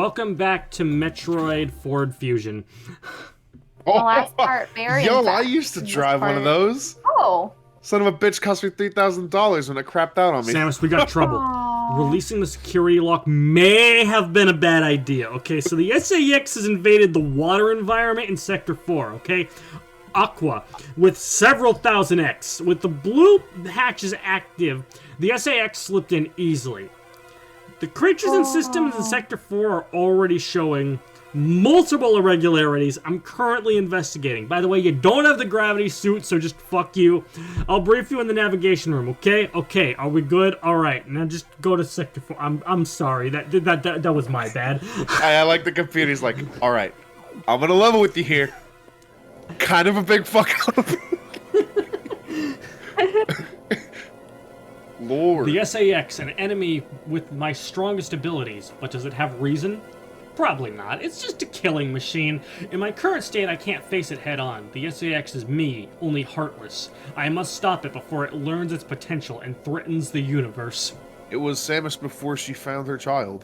welcome back to Metroid Fusion. The last part, very Yo, I used to drive one of those. Oh. Son of a bitch cost me $3,000 when it crapped out on me. Samus, we got trouble. Releasing the security lock may have been a bad idea. Okay, so the SAX has invaded the water environment in Sector 4, okay? Aqua, with several thousand X. With the blue hatches active, the SAX slipped in easily. The creatures and systems in Sector 4 are already showing multiple irregularities I'm currently investigating. By the way, you don't have the gravity suit, so just fuck you. I'll brief you in the navigation room, okay? Okay, are we good? Alright, now just go to Sector 4. I'm sorry, that was my bad. I like the computer. He's like, alright, I'm gonna level with you here. Kind of a big fuck up. Lord. The SAX, an enemy with my strongest abilities, but does it have reason? Probably not. It's just a killing machine. In my current state, I can't face it head on. The SAX is me, only heartless. I must stop it before it learns its potential and threatens the universe. It was Samus before she found her child.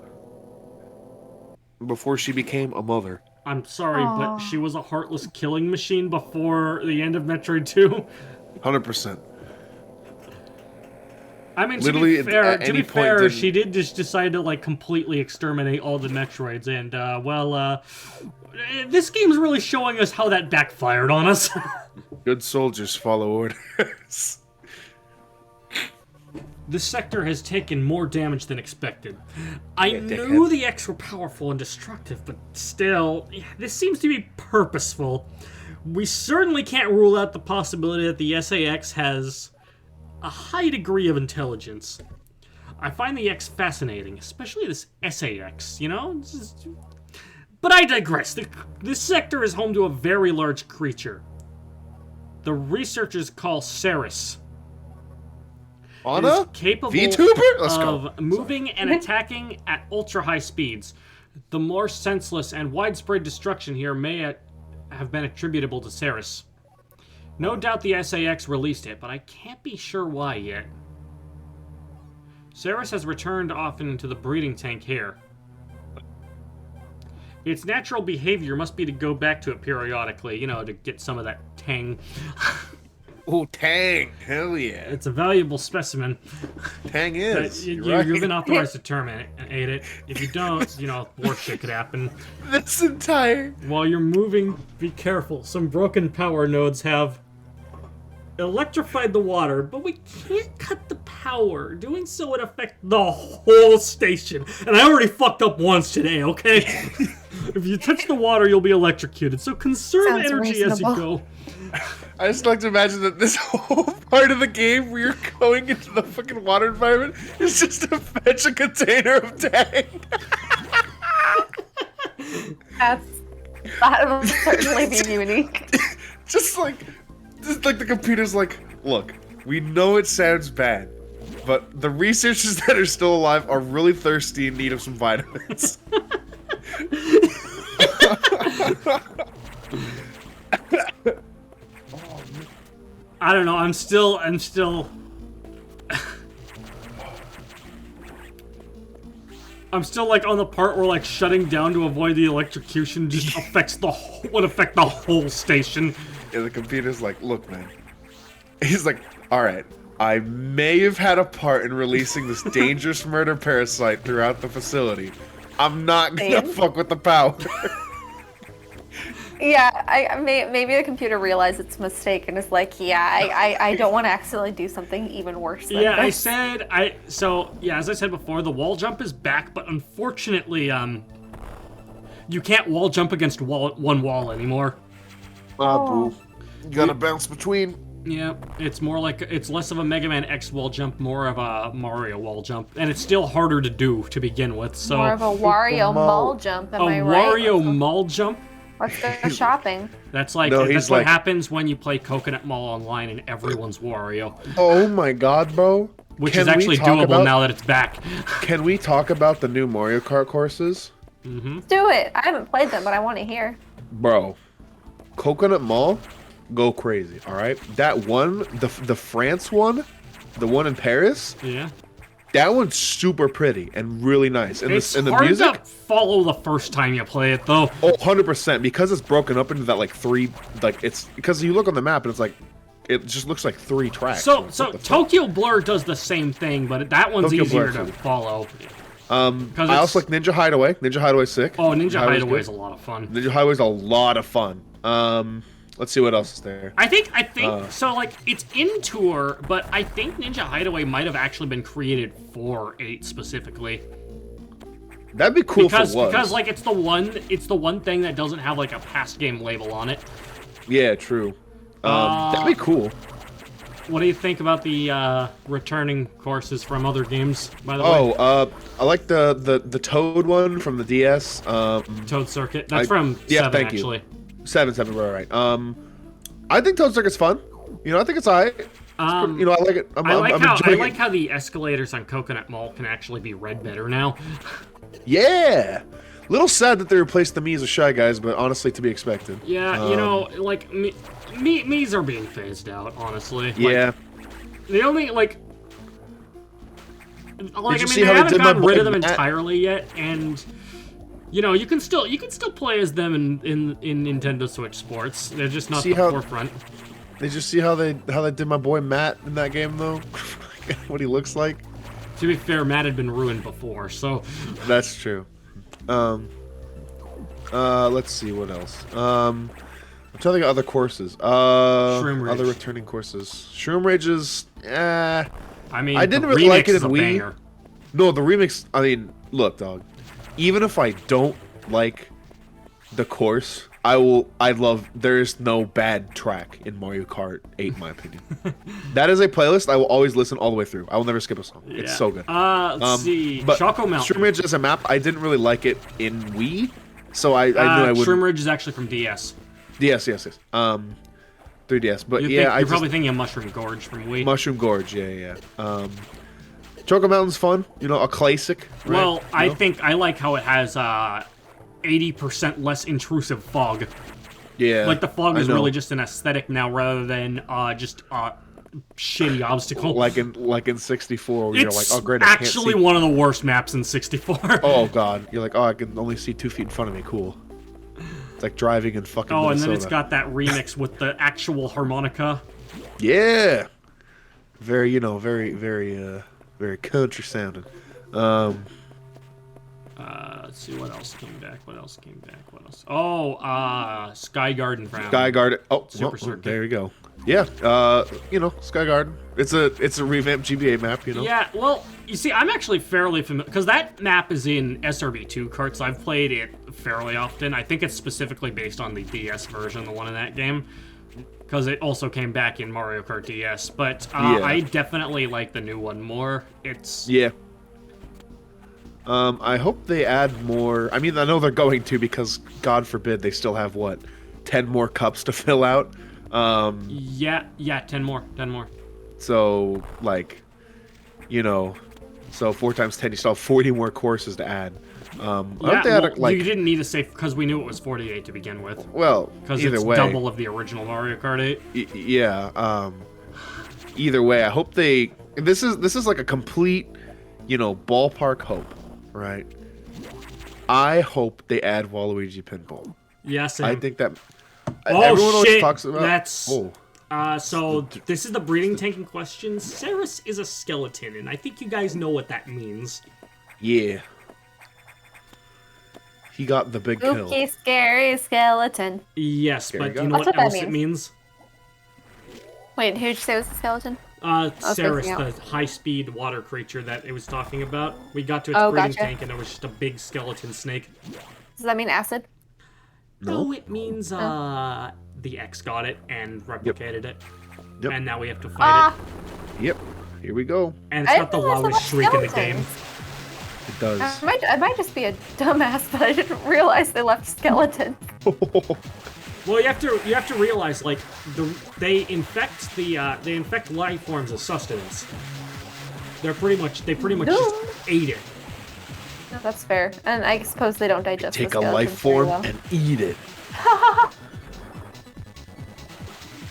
Before she became a mother. I'm sorry, but she was a heartless killing machine before the end of Metroid 2. 100%. I mean, Literally, to be fair, she did just decide to, like, completely exterminate all the Metroids, and, this game's really showing us how that backfired on us. Good soldiers follow orders. This sector has taken more damage than expected. I knew the X were powerful and destructive, but still, this seems to be purposeful. We certainly can't rule out the possibility that the SAX has a high degree of intelligence. I find the X fascinating, especially this SAX, you know? But I digress. This sector is home to a very large creature. The researchers call Samus. Anna? Capable VTuber? Let's go. of moving and attacking at ultra-high speeds. The more senseless and widespread destruction here may have been attributable to Samus. No doubt the SAX released it, but I can't be sure why yet. Samus has returned often to the breeding tank here. Its natural behavior must be to go back to it periodically, you know, to get some of that tang. Oh, Tang! Hell yeah! It's a valuable specimen. Tang is. You've been authorized to terminate it. If you don't, you know, worse shit could happen. This entire... While you're moving, be careful. Some broken power nodes have electrified the water, but we can't cut the power. Doing so would affect the whole station. And I already fucked up once today, okay? If you touch the water, you'll be electrocuted. So conserve energy as you go. I just like to imagine that this whole part of the game where you're going into the fucking water environment is just to fetch a container of Tang. That would certainly be unique. Just like the computer's like, look, we know it sounds bad, but the researchers that are still alive are really thirsty in need of some vitamins. I don't know, I'm still like on the part where like shutting down to avoid the electrocution just would affect the whole station. Yeah, the computer's like, look, man. He's like, alright, I may have had a part in releasing this dangerous murder parasite throughout the facility. I'm not gonna fuck with the power. Yeah, maybe the computer realized its mistake and is like, yeah, I don't want to accidentally do something even worse than this. as I said before, the wall jump is back, but unfortunately, you can't wall jump against one wall anymore. Boo. You gotta bounce between. Yeah, it's less of a Mega Man X wall jump, more of a Mario wall jump, and it's still harder to do to begin with. So more of a Wario mall jump, am I right? Wario mall jump? Let's go shopping. That's what happens when you play Coconut Mall online and everyone's Wario. Oh my god, bro. Which is actually doable now that it's back. Can we talk about the new Mario Kart courses? Mm-hmm. Let's do it. I haven't played them, but I want to hear. Bro, Coconut Mall, go crazy, alright? That one, the France one, the one in Paris? Yeah. That one's super pretty and really nice. And It's the hard music, to follow the first time you play it, though. oh, 100%, because it's broken up into that like three, like it's because you look on the map and it's like it just looks like 3 tracks. So Like, so what the fuck? Tokyo Blur does the same thing, but that one's Tokyo easier Blur to too. follow. I it's- also like Ninja Hideaway. Ninja Hideaway's sick. Oh, Ninja Hideaway's Hideaway is a good. lot of fun. Ninja Hideaway's a lot of fun. Let's see what else is there. I think so. Like it's in tour, but I think Ninja Hideaway might have actually been created for 8 specifically. That'd be cool Because if it was. because like it's the one thing that doesn't have like a past game label on it. Yeah, true. That'd be cool. What do you think about the returning courses from other games? By the way, Oh, I like the Toad one from the DS. Toad Circuit. That's from yeah, 7 thank you. actually. 7, right. I think Toad Circuit's fun. You know, I think it's alright. You know, I like it. I I'm like enjoying it. how the escalators on Coconut Mall can actually be read better now. Yeah. Little sad that they replaced the Mii's with Shy Guys, but honestly, to be expected. Yeah, you know, like Mii's are being phased out. Honestly. Yeah. The only like you I mean, see they how they haven't did my gotten rid boy of them Matt? entirely yet, and you know, you can still play as them in Nintendo Switch Sports. They're just not See the how- forefront. Did you see how they did my boy Matt in that game though? What he looks like? To be fair, Matt had been ruined before, so That's true. Let's see what else. I'm trying to think of other courses. Shroom Ridge. Other returning courses. Shroom Ridge is, I mean, I didn't the really like remix it is in a Wii. banger. No, the remix. I mean, look, dog. Even if I don't like the course, I love. There's no bad track in Mario Kart 8, in my opinion. That is a playlist I will always listen all the way through. I will never skip a song. It's Yeah. so good. Let's see. But Choco Mountain. Shroom Ridge as a map, I didn't really like it in Wii, so I knew I wouldn't. Shroom Ridge is actually from DS. Yes. 3DS, but You're yeah, probably thinking of Mushroom Gorge from Wii. Mushroom Gorge, yeah. Choco Mountain's fun, you know, a classic. Right? Well, You I know? think I like how it has 80% less intrusive fog. Yeah, Like the fog I is know. really just an aesthetic now, rather than just shitty obstacle. like in 64, where you're like, It's oh great, I can't actually see. one of the worst maps in 64. Oh god, you're like, oh, I can only see 2 feet in front of me. Cool. It's like driving in fucking. Oh, and Minnesota. then it's got that remix with the actual harmonica. Yeah. Very, you know, very country sounding. Let's see what else came back. What else? Oh, Sky Garden from Sky Garden. Oh, Super well, Circuit. there you go. Yeah. You know, Sky Garden. It's a revamped GBA map. You know. Yeah, well, you see, I'm actually fairly familiar because that map is in SRB2 carts. I've played it fairly often. I think it's specifically based on the DS version, the one in that game, because it also came back in Mario Kart DS. But Yeah. I definitely like the new one more. It's Yeah. I hope they add more. I mean, I know they're going to because, God forbid, they still have, what, 10 more cups to fill out? yeah, 10 more. So, like, you know, so 4 times 10, you still have 40 more courses to add. I hope they add, well, you didn't need a safe because we knew it was 48 to begin with. well, Because either it's way. double of the original Mario Kart 8. Yeah, either way, I hope they... This is like a complete, you know, ballpark hope, right? I hope they add Waluigi Pinball. Yes, I think that... Oh, everyone always shit, talks about... that's- Oh. So this is the breeding tank in question. Samus is a skeleton, and I think you guys know what that means. Yeah. He got the big kill. Spooky, scary skeleton. Yes, There you but go. do you know That's what what that else it means? Wait, who'd you say was the skeleton? Saris, spacing out. the high-speed water creature that it was talking about. We got to its Oh, breeding gotcha. tank, and there was just a big skeleton snake. Does that mean acid? No, it means the X got it and replicated it, Yep. and now we have to fight Ah, it. Yep. Here we go. And it's I got the didn't realize there loudest were shriek in the game. skeletons. It does. I might just be a dumbass, but I didn't realize they left skeletons. Well, you have to realize, like, they infect life forms as sustenance. They pretty much just ate it. No, that's fair. And I suppose they don't digest Take the a life skeletons very form well. and eat it.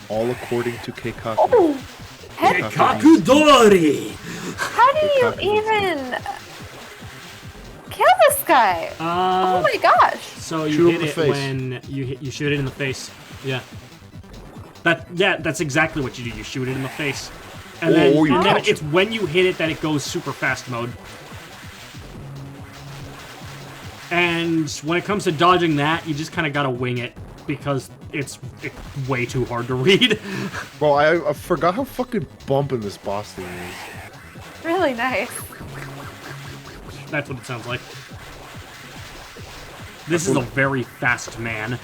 All according to Keikaku. Oh, Kakudori! How do you even kill this guy? Oh my gosh! So you Shoot him hit in the it face. when you shoot it in the face. Yeah. That's exactly what you do. You shoot it in the face. And then, you and then touch it's when you hit it that it goes super fast mode. And when it comes to dodging that, you just kind of gotta wing it because it's way too hard to read. Bro, I forgot how fucking bumping this boss thing is. Really nice. That's what it sounds like. This is a very fast man.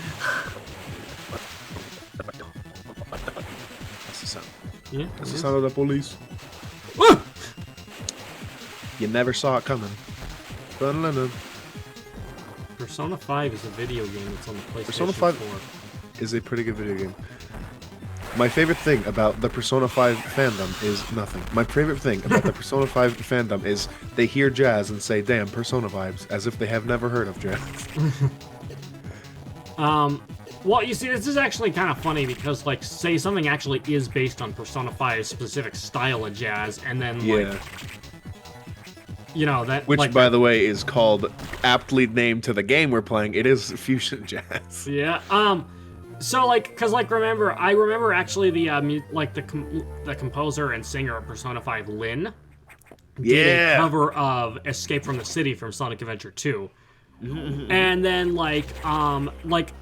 That's the sound. Yeah. That's the sound of the police. Ah! You never saw it coming. Dun-dun-dun. Persona 5 is a video game that's on the PlayStation Persona 5 4. is a pretty good video game. My favorite thing about the Persona 5 fandom is nothing. My favorite thing about the Persona 5 fandom is they hear jazz and say, damn, Persona vibes, as if they have never heard of jazz. Well, you see, this is actually kind of funny because, like, say something actually is based on Persona 5's specific style of jazz, and then, like, you know, that... Which, like, by the way, is called, aptly named to the game we're playing, it is fusion jazz. Yeah, so, like, cause, like, I remember actually the, the composer and singer of Persona 5, Lyn, did a cover of Escape from the City from Sonic Adventure 2. And then, like,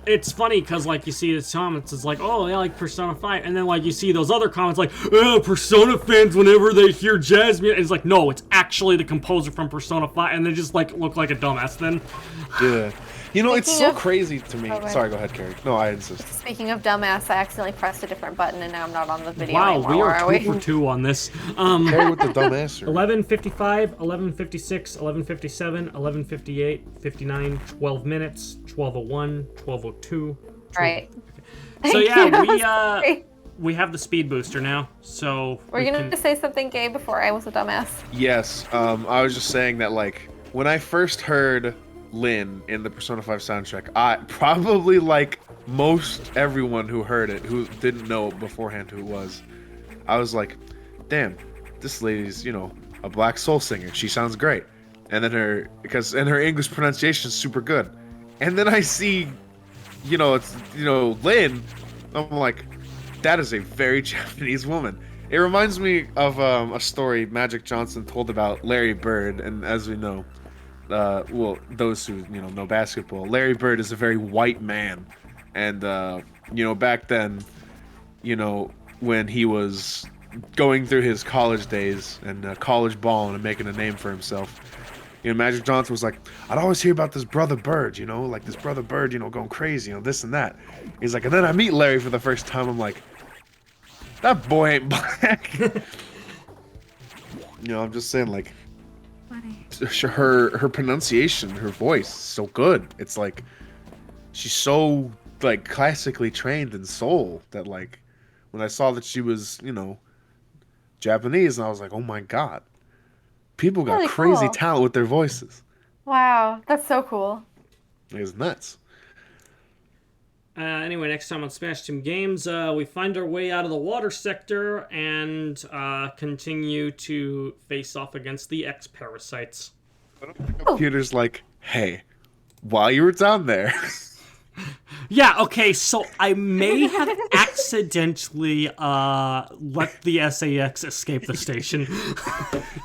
it's funny because, like, you see the comments, it's like, oh, yeah, like Persona 5, and then, like, you see those other comments, like, oh, Persona fans, whenever they hear jazz music, it's like, no, it's actually the composer from Persona 5, and they just, like, look like a dumbass then. Yeah. You know, it's Speaking so of- crazy to me. Oh, right. Sorry, go ahead, Carrie. No, I insist. Speaking of dumbass, I accidentally pressed a different button and now I'm not on the video Wow, anymore. we are 2 for 2 on this. Carrie with the dumb answer. 11:55, 11:56, 11:57, 11:58, 59, 12 minutes, 12:01, 12:02. Right. So Thank yeah, you. Sorry. we have the speed booster now. So Were you gonna say something gay before I was a dumbass? Yes, I was just saying that, like, when I first heard Lyn in the Persona 5 soundtrack, I probably, like most everyone who heard it, who didn't know beforehand who it was, I was like, damn, this lady's, you know, a black soul singer. She sounds great. And then her English pronunciation is super good. And then I see, you know, it's, you know, Lyn, I'm like, that is a very Japanese woman. It reminds me of a story Magic Johnson told about Larry Bird, and as we know, well, those who, you know basketball, Larry Bird is a very white man, and you know, back then, you know, when he was going through his college days and college balling and making a name for himself, you know, Magic Johnson was like, I'd always hear about this brother Bird, you know, like this brother Bird, you know, going crazy, you know, this and that. He's like, and then I meet Larry for the first time, I'm like, that boy ain't black. You know, I'm just saying, like, her pronunciation, her voice is so good. It's like she's so, like, classically trained in soul that, like, when I saw that she was, you know, Japanese, and I was like, oh my god, people got Really crazy cool. talent with their voices. Wow, that's so cool. It's nuts. Anyway, next time on Smash Team Games, we find our way out of the water sector and continue to face off against the X Parasites. The computer's like, hey, while you were down there. Yeah, okay, so I may have accidentally let the SAX escape the station.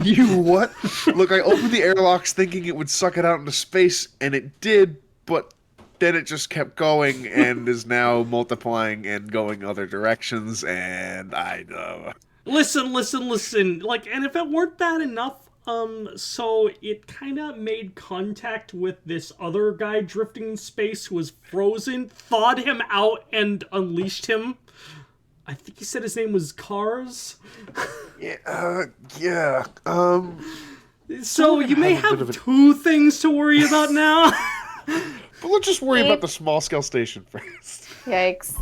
You what? Look, I opened the airlocks thinking it would suck it out into space, and it did, but then it just kept going and is now multiplying and going other directions, and I know. Listen. Like, and if it weren't bad enough, so it kind of made contact with this other guy drifting in space who was frozen, thawed him out, and unleashed him. I think he said his name was Cars. Yeah. So you may have 2 things to worry about now. But let's just worry about the small-scale station first. Yikes.